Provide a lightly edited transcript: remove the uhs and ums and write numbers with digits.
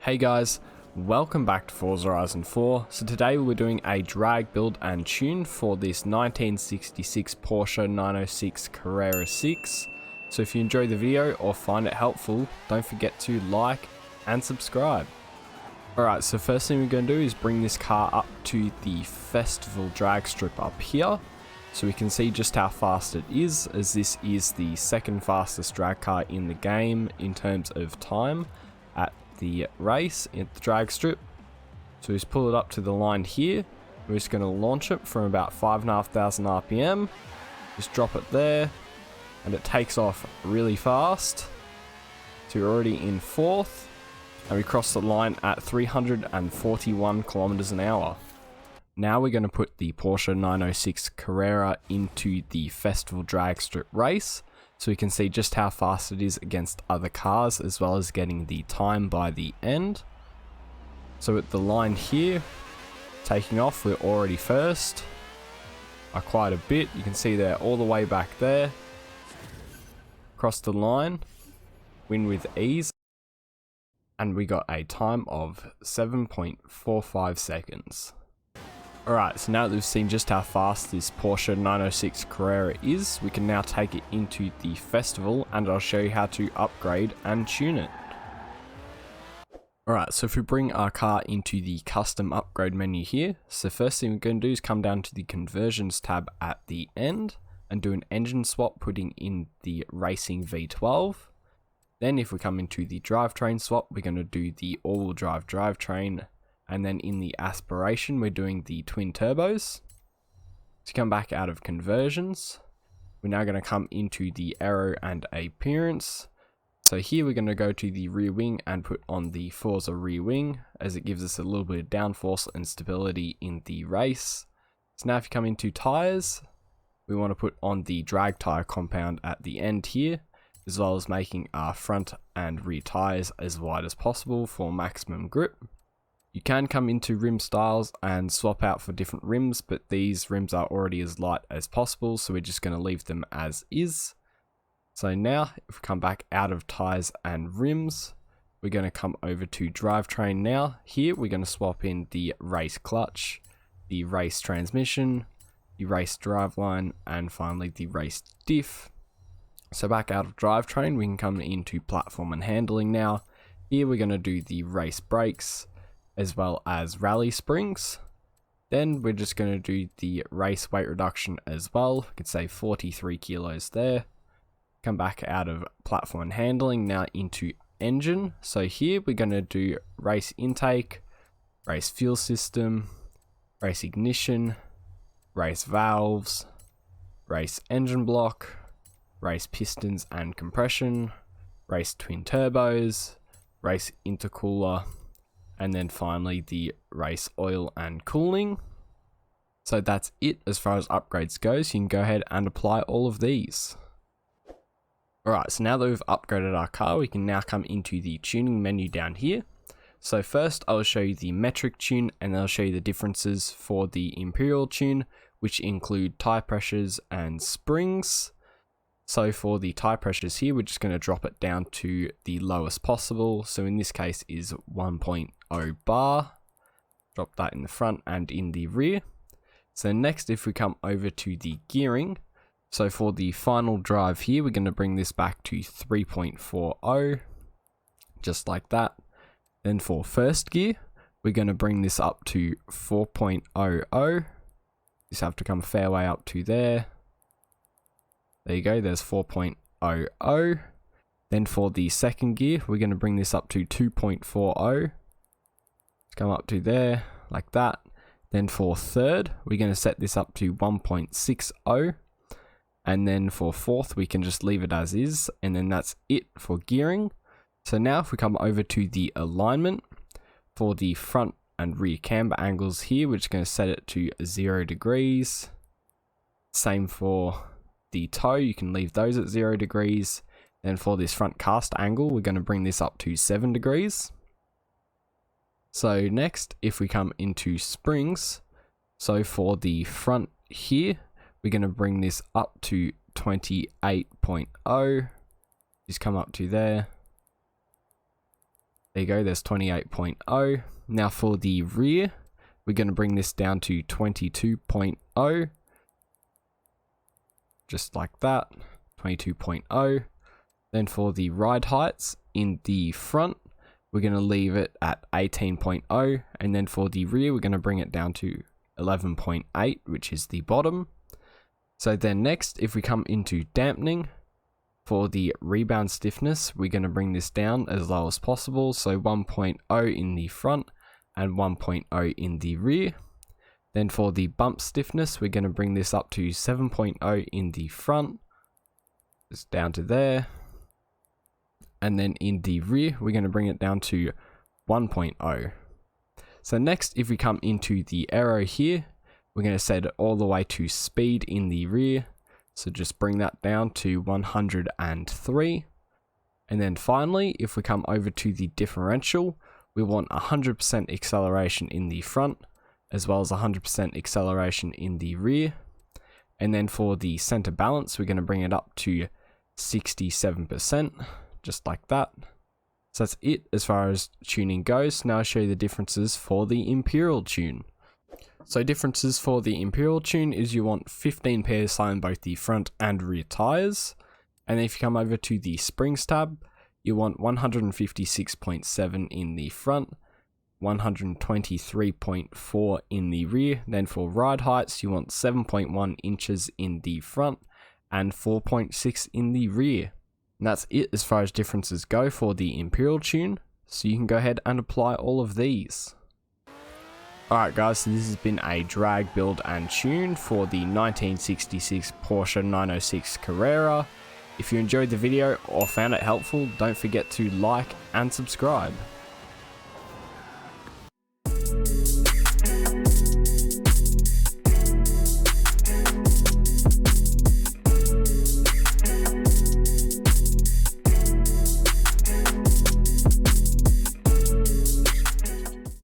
Hey guys, welcome back to Forza Horizon 4. So today we're doing a drag build and tune for this 1966 Porsche 906 Carrera 6. So if you enjoy the video or find it helpful, don't forget to like and subscribe. Alright, so first thing we're going to do is bring this car up to the festival drag strip up here, so we can see just how fast it is, as this is the second fastest drag car in the game in terms of time at the race at the drag strip. So just pull it up to the line here. We're just going to launch it from about 5,500 RPM, just drop it there, and it takes off really fast. So we're already in fourth, and we cross the line at 341 kilometers an hour. Now we're going to put the Porsche 906 Carrera into the festival drag strip race, so we can see just how fast it is against other cars, as well as getting the time by the end. So at the line here, taking off, we're already first by quite a bit. You can see they're all the way back there. Cross the line, win with ease, and we got a time of 7.45 seconds. Alright, so now that we've seen just how fast this Porsche 906 Carrera is, we can now take it into the festival, and I'll show you how to upgrade and tune it. Alright, so if we bring our car into the custom upgrade menu here, so first thing we're going to do is come down to the conversions tab at the end and do an engine swap, putting in the racing V12. Then if we come into the drivetrain swap, we're going to do the all-wheel drive drivetrain. And then in the aspiration, we're doing the twin turbos. To come back out of conversions, we're now going to come into the aero and appearance. So here we're going to go to the rear wing and put on the Forza rear wing, as it gives us a little bit of downforce and stability in the race. So now if you come into tires, we want to put on the drag tire compound at the end here, as well as making our front and rear tires as wide as possible for maximum grip. You can come into rim styles and swap out for different rims, but these rims are already as light as possible, so we're just going to leave them as is. So now, if we come back out of tires and rims, we're going to come over to drivetrain now. Here, we're going to swap in the race clutch, the race transmission, the race driveline, and finally the race diff. So back out of drivetrain, we can come into platform and handling now. Here, we're going to do the race brakes, as well as rally springs. Then we're just going to do the race weight reduction as well. We could say 43 kilos there. Come back out of platform and handling, now into engine. So here we're going to do race intake, race fuel system, race ignition, race valves, race engine block, race pistons and compression, race twin turbos, race intercooler, and then finally the race oil and cooling. So that's it as far as upgrades goes. You can go ahead and apply all of these. Alright, so now that we've upgraded our car, we can now come into the tuning menu down here. So first I'll show you the metric tune, and then I'll show you the differences for the imperial tune, which include tire pressures and springs. So for the tire pressures here, we're just going to drop it down to the lowest possible. So in this case is 1.0 bar. Drop that in the front and in the rear. So next, if we come over to the gearing, so for the final drive here, we're going to bring this back to 3.40, just like that. Then for first gear, we're going to bring this up to 4.00. Just have to come a fair way up to there. There you go, there's 4.00. Then for the second gear, we're going to bring this up to 2.40. Come up to there, like that. Then for third, we're going to set this up to 1.60. And then for fourth, we can just leave it as is. And then that's it for gearing. So now if we come over to the alignment, for the front and rear camber angles here, we're just going to set it to 0 degrees. Same for the toe, you can leave those at 0 degrees. Then for this front cast angle, we're going to bring this up to 7 degrees. So next, if we come into springs, so for the front here, we're going to bring this up to 28.0. Just come up to there. There you go, there's 28.0. Now for the rear, we're going to bring this down to 22.0. Just like that, 22.0. Then for the ride heights in the front, we're going to leave it at 18.0. And then for the rear, we're going to bring it down to 11.8, which is the bottom. So then next, if we come into dampening, for the rebound stiffness, we're going to bring this down as low as possible. So 1.0 in the front and 1.0 in the rear. Then for the bump stiffness, we're going to bring this up to 7.0 in the front, just down to there. And then in the rear, we're going to bring it down to 1.0. So next, if we come into the aero here, we're going to set it all the way to speed in the rear. So just bring that down to 103. And then finally, if we come over to the differential, we want 100% acceleration in the front, as well as 100% acceleration in the rear. And then for the center balance, we're going to bring it up to 67%, just like that. So that's it as far as tuning goes. Now I'll show you the differences for the Imperial tune. So differences for the Imperial tune is you want 15 psi on both the front and rear tires. And then if you come over to the springs tab, you want 156.7 in the front, 123.4 in the rear. Then for ride heights, you want 7.1 inches in the front and 4.6 in the rear. And that's it as far as differences go for the Imperial tune. So you can go ahead and apply all of these. Alright guys, so this has been a drag, build and tune for the 1966 Porsche 906 Carrera. If you enjoyed the video or found it helpful, don't forget to like and subscribe.